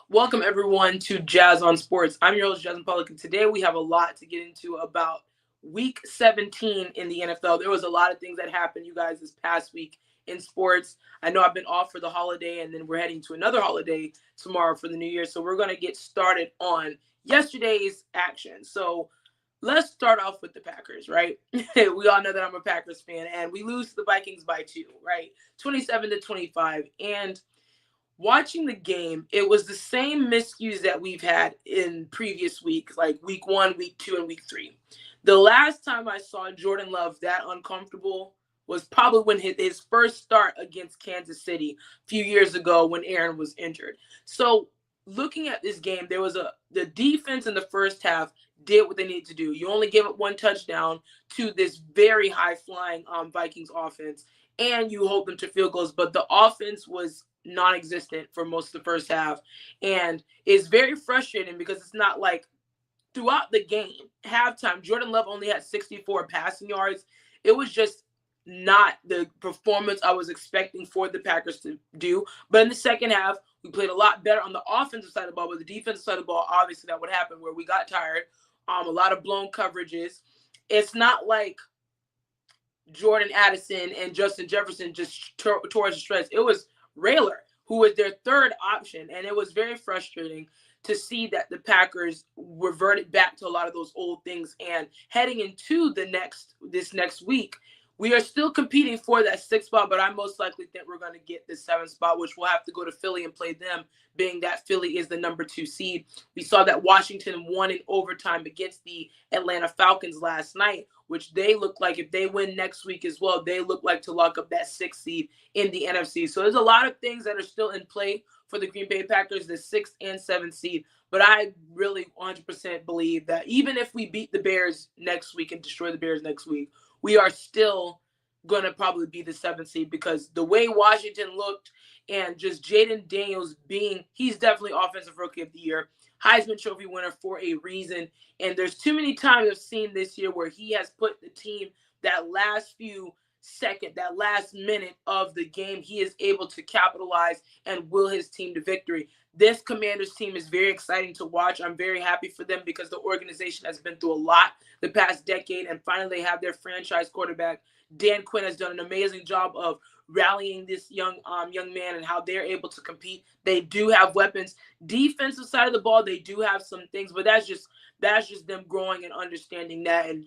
Welcome everyone to Jazz on Sports. I'm your host, Jasmine Pollock, and today we have a lot to get into about Week 17 in the NFL. There was a lot of things that happened, you guys, this past week in sports. I know I've been off for the holiday, and then we're heading to another holiday tomorrow for the New Year. So we're going to get started on yesterday's action. So let's start off with the Packers, right? We all know that I'm a Packers fan, and we lose to the Vikings by 2, right? 27-25. And watching the game, it was the same miscues that we've had in previous weeks, like week 1, week 2, and week 3. The last time I saw Jordan Love that uncomfortable was probably when his first start against Kansas City a few years ago when Aaron was injured. So looking at this game, the defense in the first half did what they needed to do. You only gave up 1 touchdown to this very high-flying Vikings offense, and you hold them to field goals, but the offense was non-existent for most of the first half, and it's very frustrating because it's not like throughout the game, halftime, Jordan Love only had 64 passing yards. It was just not the performance I was expecting for the Packers to do. But in the second half, we played a lot better on the offensive side of the ball, but the defensive side of the ball, obviously that would happen where we got tired. A lot of blown coverages. It's not like Jordan Addison and Justin Jefferson just tore us to shreds. It was Railer, who was their third option, and it was very frustrating to see that the Packers reverted back to a lot of those old things. And heading into this next week, we are still competing for that 6th spot, but I most likely think we're going to get the 7th spot, which we'll have to go to Philly and play them, being that Philly is the number 2 seed. We saw that Washington won in overtime against the Atlanta Falcons last night, which they look like if they win next week as well, they look like to lock up that 6th seed in the NFC. So there's a lot of things that are still in play for the Green Bay Packers, the 6th and 7th seed. But I really 100% believe that even if we beat the Bears next week and destroy the Bears next week, we are still going to probably be the 7th seed because the way Washington looked and just Jaden Daniels he's definitely Offensive Rookie of the Year, Heisman Trophy winner for a reason. And there's too many times I've seen this year where he has put the team that last minute of the game, he is able to capitalize and will his team to victory. This Commanders team is very exciting to watch. I'm very happy for them because the organization has been through a lot the past decade, and finally they have their franchise quarterback. Dan Quinn has done an amazing job of rallying this young man and how they're able to compete. They do have weapons. Defensive side of the ball, they do have some things, but that's just them growing and understanding that and,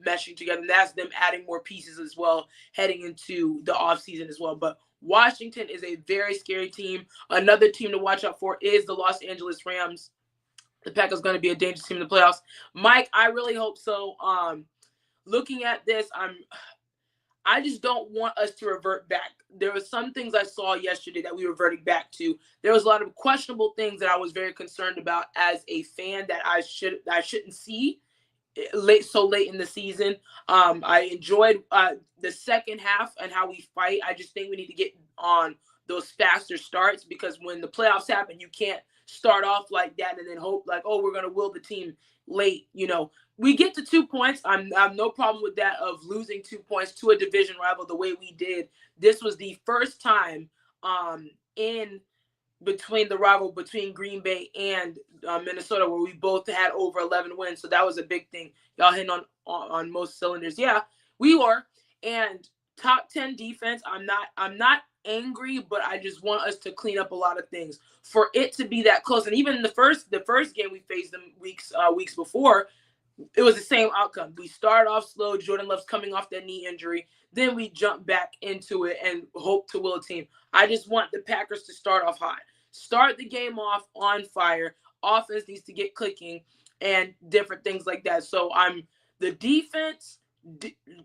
meshing together. And that's them adding more pieces as well heading into the offseason as well. But Washington is a very scary team. Another team to watch out for is the Los Angeles Rams. The Packers going to be a dangerous team in the playoffs. Mike, I really hope so. Looking at this, I just don't want us to revert back. There were some things I saw yesterday that we reverted back to. There was a lot of questionable things that I was very concerned about as a fan that I shouldn't see so late in the season. I enjoyed the second half and how we fight. I just think we need to get on those faster starts because when the playoffs happen, you can't start off like that and then hope like, oh, we're going to will the team late. We get to 2 points. I'm no problem with that of losing 2 points to a division rival the way we did. This was the first time in between Green Bay and Minnesota where we both had over 11 wins. So that was a big thing. Y'all hitting on most cylinders. Yeah, we were. And top 10 defense, I'm not angry, but I just want us to clean up a lot of things for it to be that close. And even in the first game we faced them weeks before, it was the same outcome. We started off slow. Jordan Love's coming off that knee injury. Then we jump back into it and hope to will a team. I just want the Packers to start off hot. Start the game off on fire. Offense needs to get clicking and different things like that. So the defense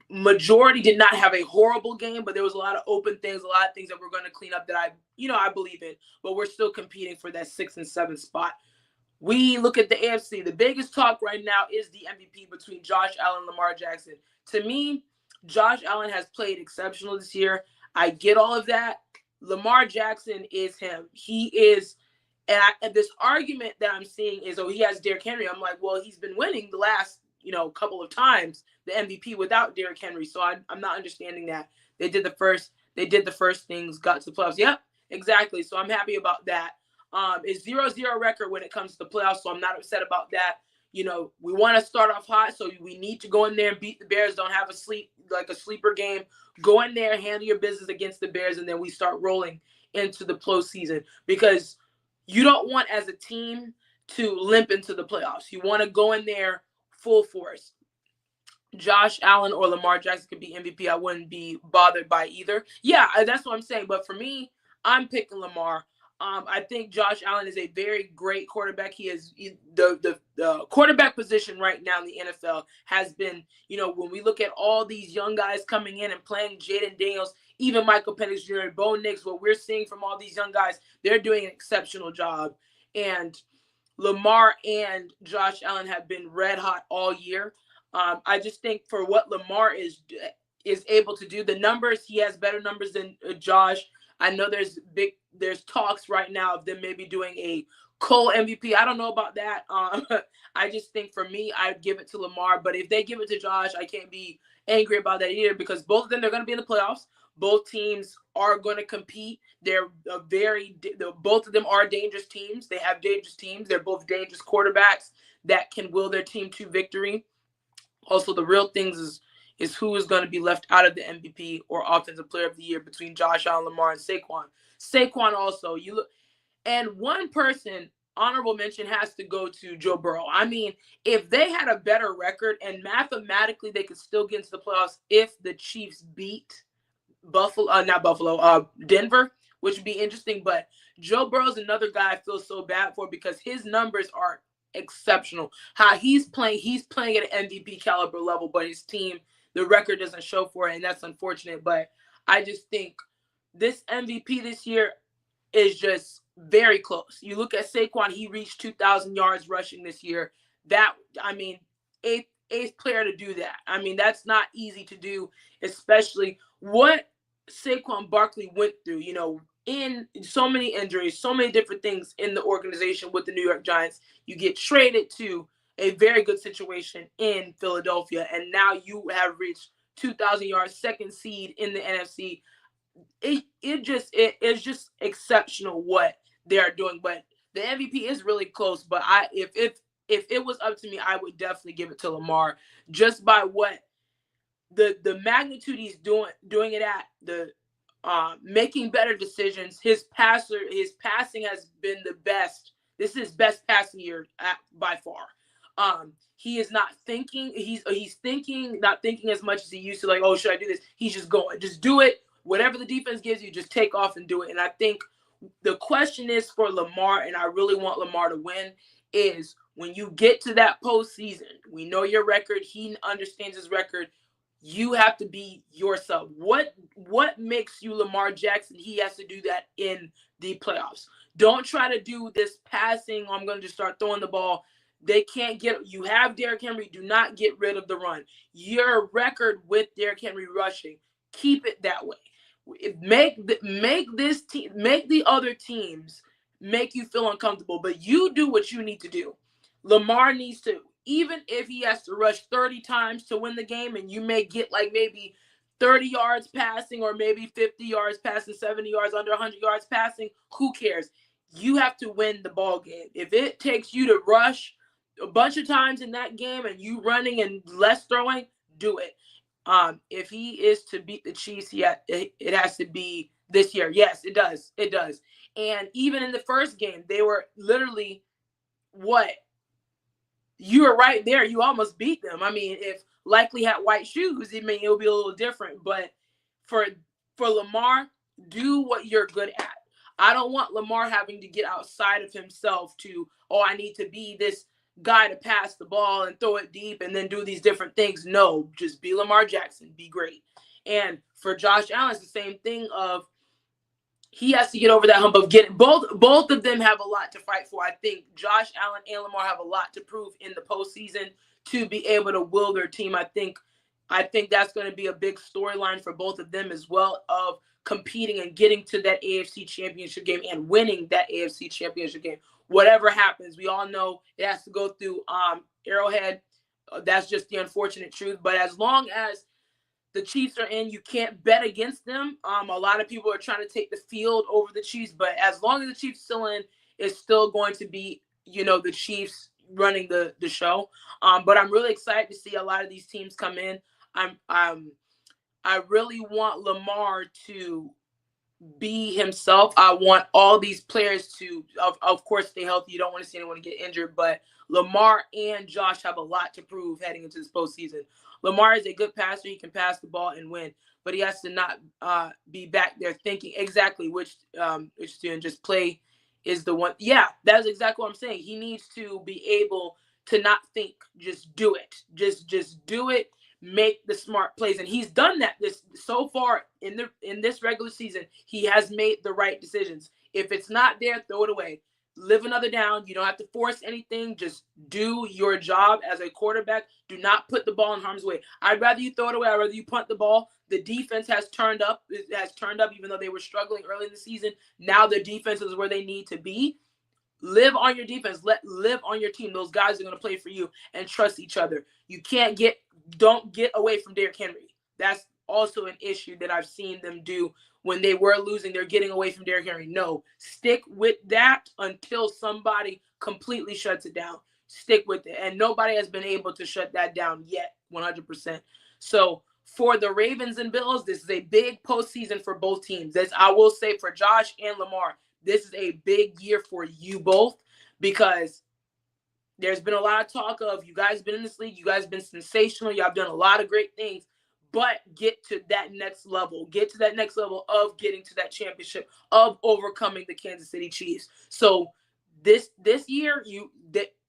majority did not have a horrible game, but there was a lot of open things, a lot of things that we're going to clean up that I believe in, but we're still competing for that 6th and 7th spot. We look at the AFC. The biggest talk right now is the MVP between Josh Allen and Lamar Jackson. To me, Josh Allen has played exceptional this year. I get all of that. Lamar Jackson is him. He is, and this argument that I'm seeing is, oh, he has Derrick Henry. I'm like, well, he's been winning the last, couple of times the MVP without Derrick Henry. So I'm not understanding that. They did the first things, got to the playoffs. Yep, exactly. So I'm happy about that. It's 0-0 record when it comes to the playoffs, so I'm not upset about that. You know, we want to start off hot, so we need to go in there and beat the Bears. Don't have a sleeper game. Go in there, handle your business against the Bears, and then we start rolling into the postseason, because you don't want, as a team, to limp into the playoffs. You want to go in there full force. Josh Allen or Lamar Jackson could be MVP. I wouldn't be bothered by either. Yeah, that's what I'm saying. But for me, I'm picking Lamar. I think Josh Allen is a very great quarterback. The quarterback position right now in the NFL has been, you know, when we look at all these young guys coming in and playing, Jaden Daniels, even Michael Penix Jr., Bo Nix, what we're seeing from all these young guys, they're doing an exceptional job. And Lamar and Josh Allen have been red hot all year. I just think for what Lamar is able to do, the numbers, he has better numbers than Josh. I know there's talks right now of them maybe doing a co-MVP. I don't know about that. I just think for me, I'd give it to Lamar. But if they give it to Josh, I can't be angry about that either, because both of them, they're going to be in the playoffs. Both teams are going to compete. Both of them are dangerous teams. They have dangerous teams. They're both dangerous quarterbacks that can will their team to victory. Also, the real things is who is going to be left out of the MVP or Offensive Player of the Year between Josh Allen, Lamar, and Saquon. Saquon also, and one person, honorable mention, has to go to Joe Burrow. I mean, if they had a better record, and mathematically they could still get into the playoffs if the Chiefs beat Denver, which would be interesting. But Joe Burrow's another guy I feel so bad for, because his numbers are exceptional. How he's playing at an MVP caliber level, but his team, the record doesn't show for it, and that's unfortunate. But I just think this MVP this year is just very close. You look at Saquon, he reached 2,000 yards rushing this year. Eighth player to do that. I mean, that's not easy to do, especially what Saquon Barkley went through, you know, in so many injuries, so many different things in the organization with the New York Giants. You get traded to a very good situation in Philadelphia, and now you have reached 2,000 yards, second seed in the NFC. It's just exceptional what they are doing. But the MVP is really close. But if it was up to me, I would definitely give it to Lamar, just by what the magnitude he's doing it at, the making better decisions. His passing has been the best. This is his best passing year by far. He is not thinking. He's not thinking as much as he used to. Like, oh, should I do this? He's just going. Just do it. Whatever the defense gives you, just take off and do it. And I think the question is for Lamar, and I really want Lamar to win, is when you get to that postseason, we know your record. He understands his record. You have to be yourself. What makes you Lamar Jackson? He has to do that in the playoffs. Don't try to do this passing. I'm going to just start throwing the ball. They can't get. You have Derrick Henry. Do not get rid of the run. Your record with Derrick Henry rushing, keep it that way. Make the other teams make you feel uncomfortable, but you do what you need to do. Lamar needs to, even if he has to rush 30 times to win the game, and you may get like maybe 30 yards passing, or maybe 50 yards passing, 70 yards, under 100 yards passing, who cares? You have to win the ball game. If it takes you to rush a bunch of times in that game and you running and less throwing, do it. If he is to beat the Chiefs, it has to be this year. Yes, it does. It does. And even in the first game, they were literally what? You were right there. You almost beat them. I mean, if Likely had white shoes, it will be a little different. But for Lamar, do what you're good at. I don't want Lamar having to get outside of himself to, oh, I need to be this guy to pass the ball and throw it deep and then do these different things. No, just be Lamar Jackson. Be great. And for Josh Allen, it's the same thing of he has to get over that hump of getting both of them have a lot to fight for. I think Josh Allen and Lamar have a lot to prove in the postseason to be able to will their team. I think that's going to be a big storyline for both of them as well, of competing and getting to that AFC Championship game and winning that AFC Championship game. Whatever happens, we all know it has to go through Arrowhead. That's just the unfortunate truth. But as long as the Chiefs are in, you can't bet against them. A lot of people are trying to take the field over the Chiefs, but as long as the Chiefs are still in, it's still going to be, the Chiefs running the show. But I'm really excited to see a lot of these teams come in. I really want Lamar to be himself. I want all these players to, of course, stay healthy. You don't want to see anyone get injured, but Lamar and Josh have a lot to prove heading into this postseason. Lamar is a good passer. He can pass the ball and win, but he has to not be back there thinking exactly which student just play is the one. Yeah, that's exactly what I'm saying. He needs to be able to not think, just do it. Just do it. Make the smart plays, and he's done that this so far in this regular season. He has made the right decisions. If it's not there, throw it away. Live another down. You don't have to force anything. Just do your job as a quarterback. Do not put the ball in harm's way. I'd rather you throw it away. I'd rather you punt the ball. The defense has turned up. It has turned up, even though they were struggling early in the season. Now the defense is where they need to be. Live on your defense. Live on your team. Those guys are going to play for you, and trust each other. Don't get away from Derrick Henry. That's also an issue that I've seen them do when they were losing. They're getting away from Derrick Henry. No, stick with that until somebody completely shuts it down. Stick with it. And nobody has been able to shut that down yet, 100%. So for the Ravens and Bills, this is a big postseason for both teams. As I will say, for Josh and Lamar, this is a big year for you both, because there's been a lot of talk of, you guys been in this league, you guys been sensational, y'all done a lot of great things, but get to that next level. Get to that next level of getting to that championship, of overcoming the Kansas City Chiefs. So this year,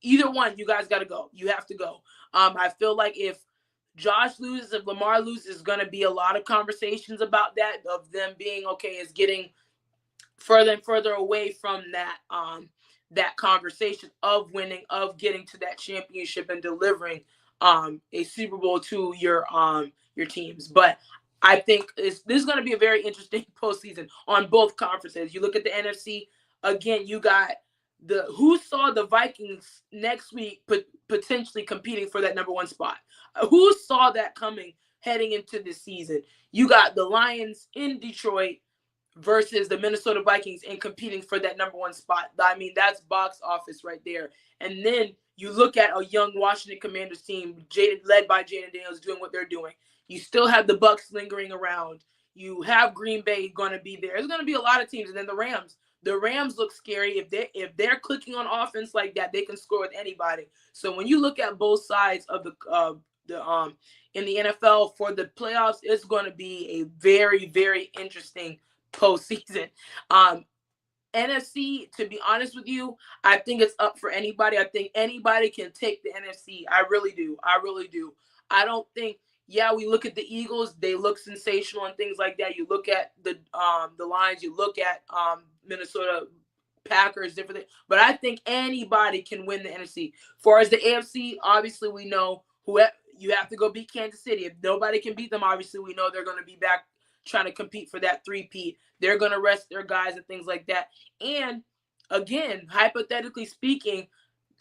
either one, you guys got to go. You have to go. I feel like if Josh loses, if Lamar loses, there's going to be a lot of conversations about that, of them being, okay, is getting further and further away from that conversation of winning, of getting to that championship and delivering a Super Bowl to your teams. But I think this is going to be a very interesting postseason on both conferences. You look at the NFC, again, you got who saw the Vikings next week potentially competing for that number one spot? Who saw that coming heading into this season? You got the Lions in Detroit versus the Minnesota Vikings and competing for that number one spot. I mean, that's box office right there. And then you look at a young Washington Commanders team led by Jaden Daniels doing what they're doing. You still have the Bucs lingering around. You have Green Bay going to be there. There's going to be a lot of teams. And then the Rams. The Rams look scary. If they're clicking on offense like that, they can score with anybody. So when you look at both sides of in the NFL for the playoffs, it's going to be a very, very interesting postseason. NFC, to be honest with you, I think it's up for anybody. I think anybody can take the NFC. I really do. I don't think, we look at the Eagles, they look sensational and things like that. You look at the Lions, you look at Minnesota Packers, different things. But I think anybody can win the NFC. As far as the AFC, obviously we know you have to go beat Kansas City. If nobody can beat them, obviously we know they're going to be back trying to compete for that three-peat. They're going to rest their guys and things like that. And again, hypothetically speaking,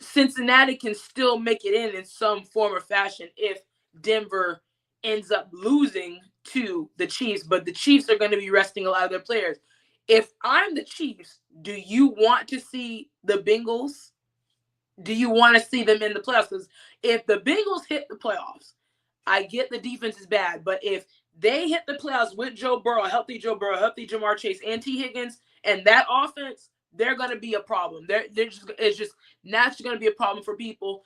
Cincinnati can still make it in some form or fashion if Denver ends up losing to the Chiefs. But the Chiefs are going to be resting a lot of their players. If I'm the Chiefs, do you want to see the Bengals? Do you want to see them in the playoffs? Because if the Bengals hit the playoffs, I get the defense is bad, but if they hit the playoffs with Joe Burrow, healthy Jamar Chase, and T. Higgins, and that offense, they're going to be a problem. It's just naturally going to be a problem for people.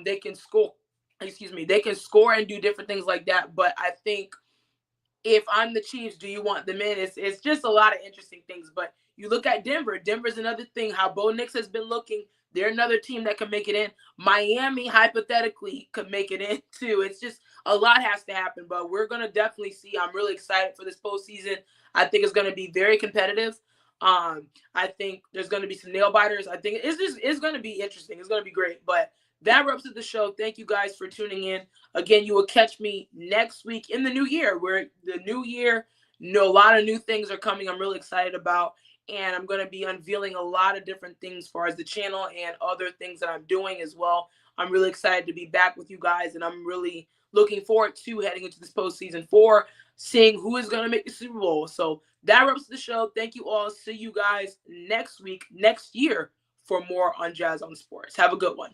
They can score. They can score and do different things like that. But I think if I'm the Chiefs, do you want them in? It's just a lot of interesting things. But you look at Denver. Denver's another thing. How Bo Nix has been looking. They're another team that can make it in. Miami, hypothetically, could make it in, too. It's just a lot has to happen. But we're going to definitely see. I'm really excited for this postseason. I think it's going to be very competitive. I think there's going to be some nail biters. I think it's going to be interesting. It's going to be great. But that wraps up the show. Thank you guys for tuning in. Again, you will catch me next week in the new year. Where the new year, a lot of new things are coming. I'm really excited about. And I'm going to be unveiling a lot of different things as far as the channel and other things that I'm doing as well. I'm really excited to be back with you guys, and I'm really looking forward to heading into this postseason for seeing who is going to make the Super Bowl. So that wraps the show. Thank you all. See you guys next week, next year, for more on Jazz on Sports. Have a good one.